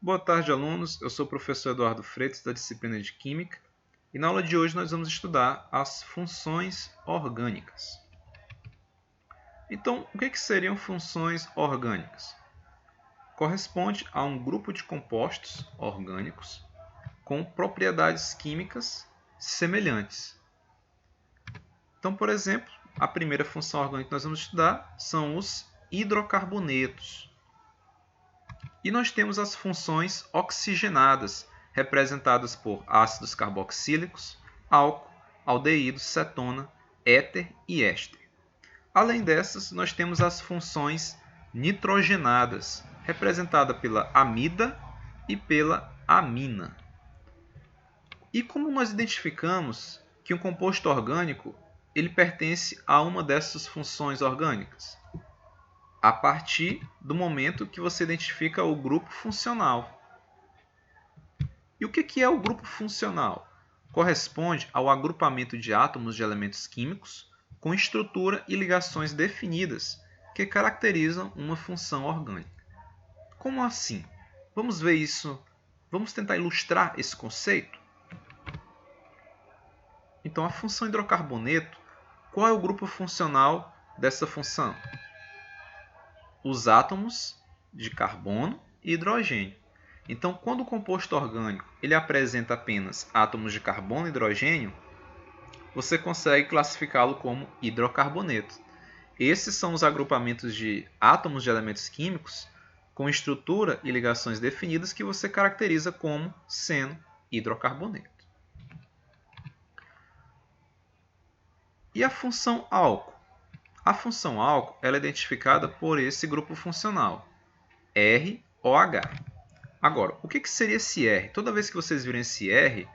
Boa tarde, alunos. Eu sou o professor Eduardo Freitas, da disciplina de Química, e na aula de hoje nós vamos estudar as funções orgânicas. Então, o que seriam funções orgânicas? Corresponde a um grupo de compostos orgânicos com propriedades químicas semelhantes. Então, por exemplo, a primeira função orgânica que nós vamos estudar são os hidrocarbonetos. E nós temos as funções oxigenadas, representadas por ácidos carboxílicos, álcool, aldeído, cetona, éter e éster. Além dessas, nós temos as funções nitrogenadas, representada pela amida e pela amina. E como nós identificamos que um composto orgânico ele pertence a uma dessas funções orgânicas? A partir do momento que você identifica o grupo funcional. E o que é o grupo funcional? Corresponde ao agrupamento de átomos de elementos químicos com estrutura e ligações definidas que caracterizam uma função orgânica. Como assim? Vamos ver isso. Vamos tentar ilustrar esse conceito? Então, a função hidrocarboneto, qual é o grupo funcional dessa função? Os átomos de carbono e hidrogênio. Então, quando o composto orgânico ele apresenta apenas átomos de carbono e hidrogênio, você consegue classificá-lo como hidrocarboneto. Esses são os agrupamentos de átomos de elementos químicos com estrutura e ligações definidas que você caracteriza como sendo hidrocarboneto. E a função álcool? A função álcool ela é identificada por esse grupo funcional, ROH. Agora, o que seria esse R? Toda vez que vocês virem esse R,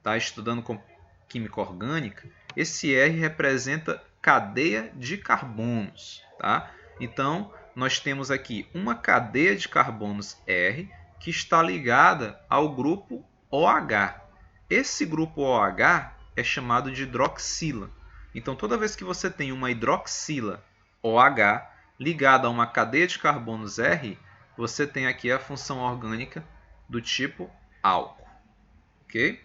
tá, estudando com química orgânica, esse R representa cadeia de carbonos. Tá? Então, nós temos aqui uma cadeia de carbonos R que está ligada ao grupo OH. Esse grupo OH é chamado de hidroxila. Então, toda vez que você tem uma hidroxila OH ligada a uma cadeia de carbonos R, você tem aqui a função orgânica do tipo álcool. Okay?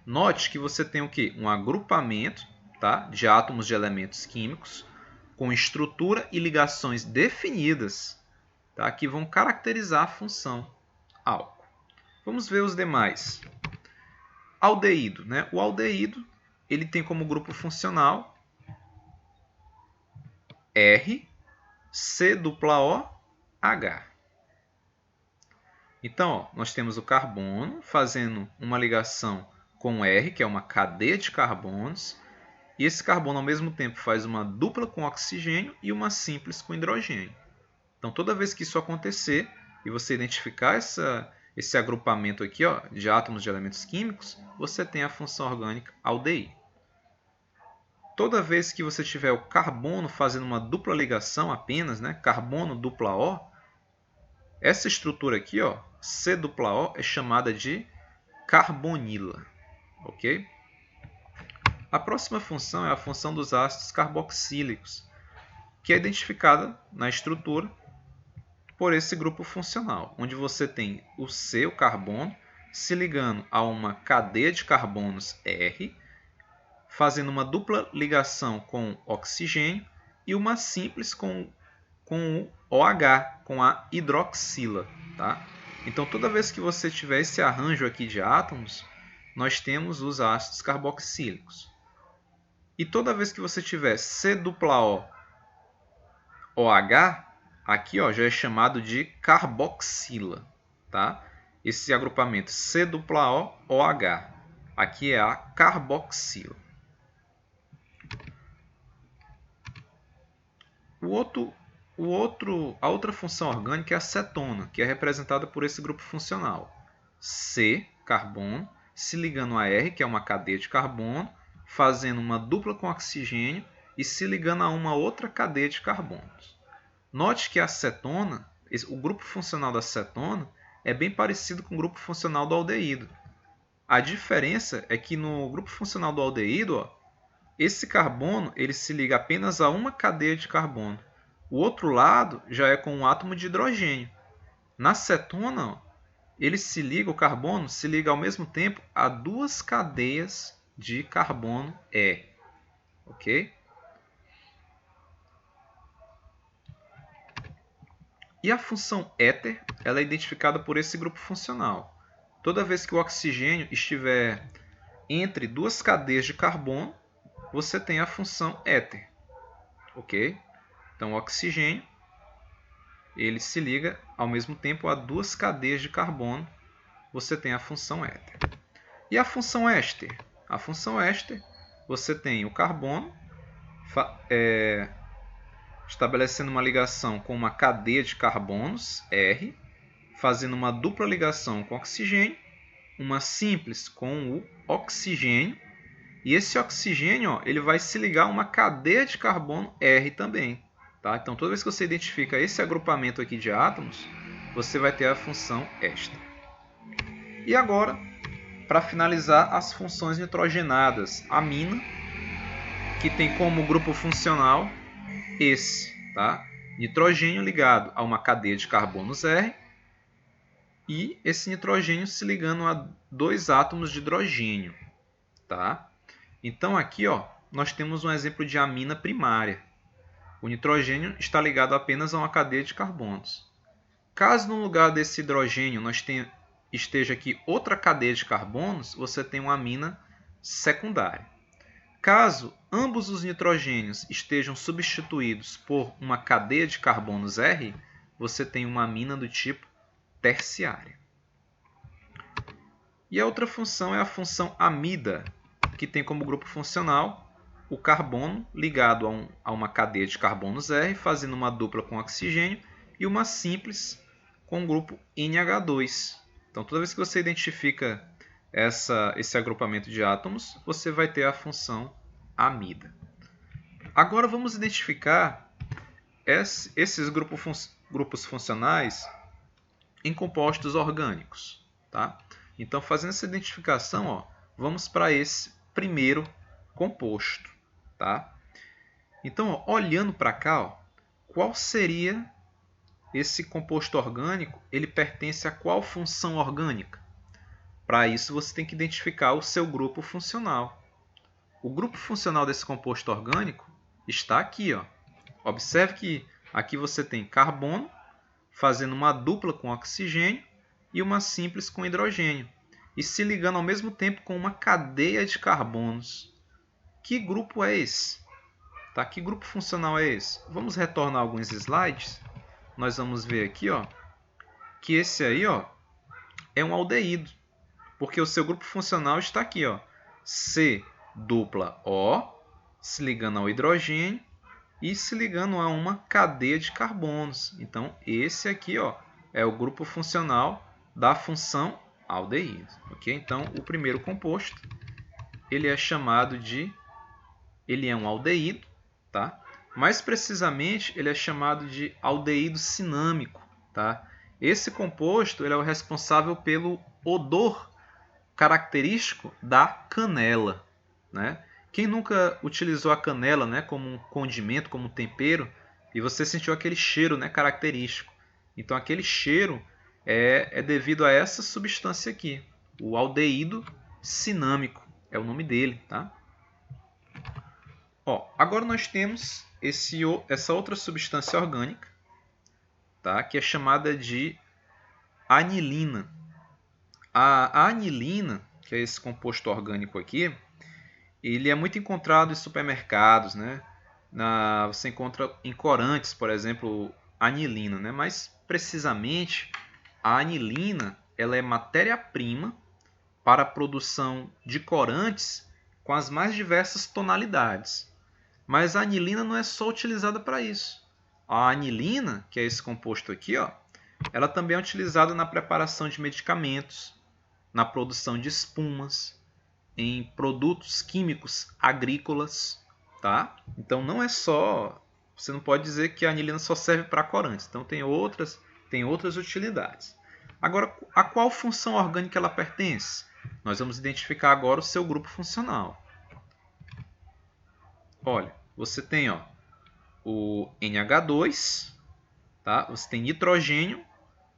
Note que você tem o quê? Um agrupamento, tá, de átomos de elementos químicos com estrutura e ligações definidas, tá, que vão caracterizar a função álcool. Vamos ver os demais. Aldeído. Né? O aldeído ele tem como grupo funcional R, COOH. Então, ó, nós temos o carbono fazendo uma ligação com R, que é uma cadeia de carbonos, e esse carbono ao mesmo tempo faz uma dupla com oxigênio e uma simples com hidrogênio. Então, toda vez que isso acontecer e você identificar esse agrupamento aqui, ó, de átomos de elementos químicos, você tem a função orgânica aldeído. Toda vez que você tiver o carbono fazendo uma dupla ligação apenas, né, carbono dupla O, essa estrutura aqui, ó, COO, é chamada de carbonila. Okay? A próxima função é a função dos ácidos carboxílicos, que é identificada na estrutura por esse grupo funcional, onde você tem o C, o carbono, se ligando a uma cadeia de carbonos R, fazendo uma dupla ligação com oxigênio e uma simples com o OH, com a hidroxila. Tá? Então, toda vez que você tiver esse arranjo aqui de átomos, nós temos os ácidos carboxílicos. E toda vez que você tiver COOH, aqui ó, já é chamado de carboxila. Tá? Esse agrupamento COOH, aqui é a carboxila. A outra função orgânica é a cetona, que é representada por esse grupo funcional. C, carbono, se ligando a R, que é uma cadeia de carbono, fazendo uma dupla com oxigênio e se ligando a uma outra cadeia de carbonos. Note que a cetona, o grupo funcional da cetona, é bem parecido com o grupo funcional do aldeído. A diferença é que no grupo funcional do aldeído, ó, esse carbono ele se liga apenas a uma cadeia de carbono. O outro lado já é com um átomo de hidrogênio. Na cetona, o carbono se liga ao mesmo tempo a duas cadeias de carbono E. Ok? E a função éter ela é identificada por esse grupo funcional. Toda vez que o oxigênio estiver entre duas cadeias de carbono, você tem a função éter. Ok? Então, o oxigênio ele se liga ao mesmo tempo a duas cadeias de carbono, você tem a função éter. E a função éster? A função éster, você tem o carbono estabelecendo uma ligação com uma cadeia de carbonos, R, fazendo uma dupla ligação com oxigênio, uma simples com o oxigênio, e esse oxigênio ele vai se ligar a uma cadeia de carbono R também. Tá? Então, toda vez que você identifica esse agrupamento aqui de átomos, você vai ter a função éster. E agora, para finalizar, as funções nitrogenadas. Amina, que tem como grupo funcional esse, tá? Nitrogênio ligado a uma cadeia de carbonos R e esse nitrogênio se ligando a dois átomos de hidrogênio, tá? Então aqui, ó, nós temos um exemplo de amina primária. O nitrogênio está ligado apenas a uma cadeia de carbonos. Caso no lugar desse hidrogênio esteja aqui outra cadeia de carbonos, você tem uma amina secundária. Caso ambos os nitrogênios estejam substituídos por uma cadeia de carbonos R, você tem uma amina do tipo terciária. E a outra função é a função amida, que tem como grupo funcional o carbono ligado a uma cadeia de carbonos R, fazendo uma dupla com oxigênio, e uma simples com o grupo NH2. Então, toda vez que você identifica esse agrupamento de átomos, você vai ter a função amida. Agora vamos identificar esses grupos funcionais em compostos orgânicos. Tá? Então, fazendo essa identificação, ó, vamos para esse primeiro composto. Tá? Então, ó, olhando para cá, ó, qual seria esse composto orgânico? Ele pertence a qual função orgânica? Para isso, você tem que identificar o seu grupo funcional. O grupo funcional desse composto orgânico está aqui. Ó. Observe que aqui você tem carbono fazendo uma dupla com oxigênio e uma simples com hidrogênio, e se ligando ao mesmo tempo com uma cadeia de carbonos. Que grupo é esse? Tá? Que grupo funcional é esse? Vamos retornar alguns slides. Nós vamos ver aqui, ó, que esse aí, ó, é um aldeído, porque o seu grupo funcional está aqui, ó, C dupla O, se ligando ao hidrogênio e se ligando a uma cadeia de carbonos. Então, esse aqui, ó, é o grupo funcional da função aldeído. Okay? Então, o primeiro composto ele é chamado de... ele é um aldeído, tá? Mais precisamente, ele é chamado de aldeído cinâmico. Tá? Esse composto ele é o responsável pelo odor característico da canela. Né? Quem nunca utilizou a canela, né, como um condimento, como um tempero, e você sentiu aquele cheiro, né, característico? Então, aquele cheiro é devido a essa substância aqui, o aldeído cinâmico, é o nome dele. Tá? Ó, agora nós temos essa outra substância orgânica, tá, que é chamada de anilina. A anilina, que é esse composto orgânico aqui, ele é muito encontrado em supermercados, né? Você encontra em corantes, por exemplo, anilina, né? Mas precisamente a anilina ela é matéria-prima para a produção de corantes com as mais diversas tonalidades. Mas a anilina não é só utilizada para isso. A anilina, que é esse composto aqui, ó, ela também é utilizada na preparação de medicamentos, na produção de espumas, em produtos químicos agrícolas, tá? Então não é só, você não pode dizer que a anilina só serve para corantes. Então tem outras utilidades. Agora, a qual função orgânica ela pertence? Nós vamos identificar agora o seu grupo funcional. Olha, você tem, o NH2, tá? Você tem nitrogênio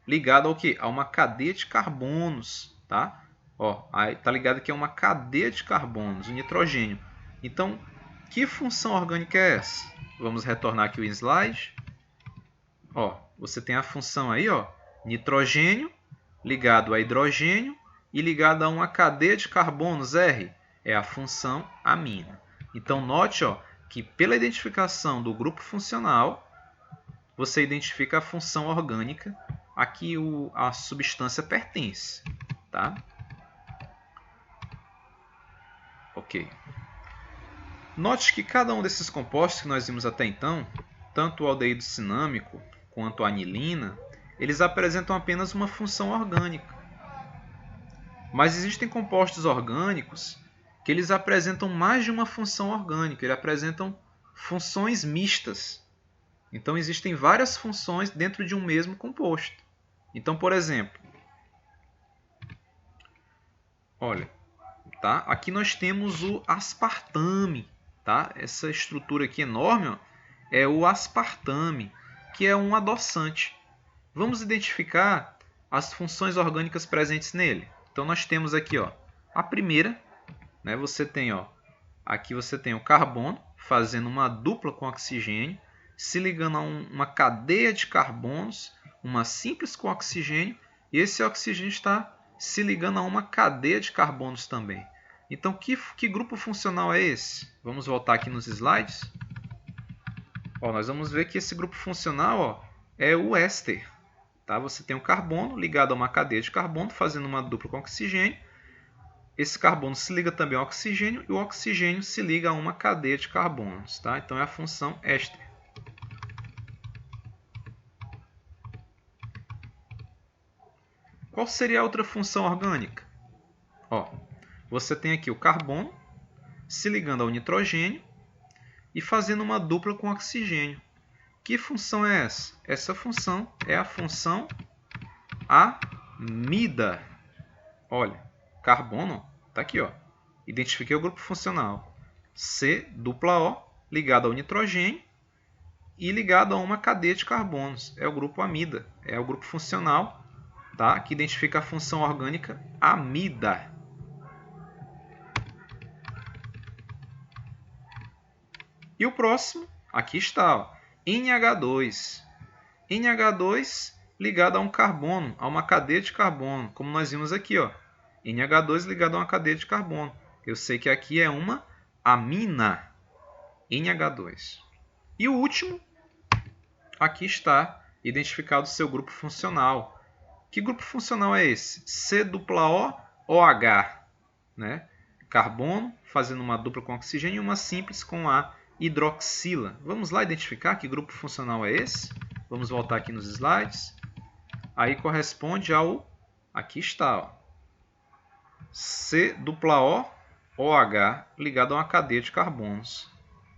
ligado ao quê? A uma cadeia de carbonos, tá? Ó, aí tá ligado que é uma cadeia de carbonos, o nitrogênio. Então, que função orgânica é essa? Vamos retornar aqui o slide. Ó, você tem a função aí, ó, nitrogênio ligado a hidrogênio e ligado a uma cadeia de carbonos R. É a função amina. Então, note, ó, que pela identificação do grupo funcional, você identifica a função orgânica a que a substância pertence. Tá? Ok. Note que cada um desses compostos que nós vimos até então, tanto o aldeído cinâmico quanto a anilina, eles apresentam apenas uma função orgânica. Mas existem compostos orgânicos que eles apresentam mais de uma função orgânica, eles apresentam funções mistas. Então existem várias funções dentro de um mesmo composto. Então, por exemplo, olha, tá? Aqui nós temos o aspartame, tá? Essa estrutura aqui enorme, ó, é o aspartame, que é um adoçante. Vamos identificar as funções orgânicas presentes nele. Então nós temos aqui, ó, a primeira, né? Você tem, ó, aqui você tem o carbono fazendo uma dupla com oxigênio, se ligando a uma cadeia de carbonos, uma simples com oxigênio, e esse oxigênio está se ligando a uma cadeia de carbonos também. Então, que grupo funcional é esse? Vamos voltar aqui nos slides. Ó, nós vamos ver que esse grupo funcional, ó, é o éster. Tá? Você tem um carbono ligado a uma cadeia de carbono, fazendo uma dupla com oxigênio. Esse carbono se liga também ao oxigênio e o oxigênio se liga a uma cadeia de carbonos. Tá? Então é a função éster. Qual seria a outra função orgânica? Ó, você tem aqui o carbono se ligando ao nitrogênio e fazendo uma dupla com oxigênio. Que função é essa? Essa função é a função amida. Olha, carbono está aqui, ó. Identifiquei o grupo funcional. C-O ligado ao nitrogênio e ligado a uma cadeia de carbonos. É o grupo amida. É o grupo funcional, tá? Que identifica a função orgânica amida. E o próximo, aqui está, ó, NH2. NH2 ligado a um carbono, a uma cadeia de carbono, como nós vimos aqui, ó. NH2 ligado a uma cadeia de carbono. Eu sei que aqui é uma amina, NH2. E o último, aqui está identificado o seu grupo funcional. Que grupo funcional é esse? C-O-OH, né? Carbono fazendo uma dupla com oxigênio e uma simples com a hidroxila. Vamos lá identificar que grupo funcional é esse? Vamos voltar aqui nos slides. Aí corresponde ao... Aqui está, ó. C-O-OH ligado a uma cadeia de carbonos.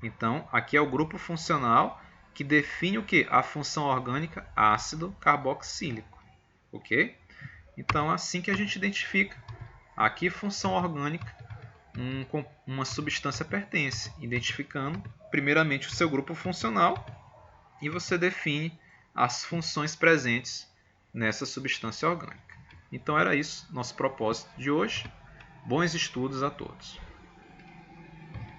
Então, aqui é o grupo funcional que define o que? A função orgânica ácido carboxílico. Ok? Então, assim que a gente identifica a que função orgânica uma substância pertence, identificando primeiramente o seu grupo funcional e você define as funções presentes nessa substância orgânica. Então era isso, nosso propósito de hoje. Bons estudos a todos.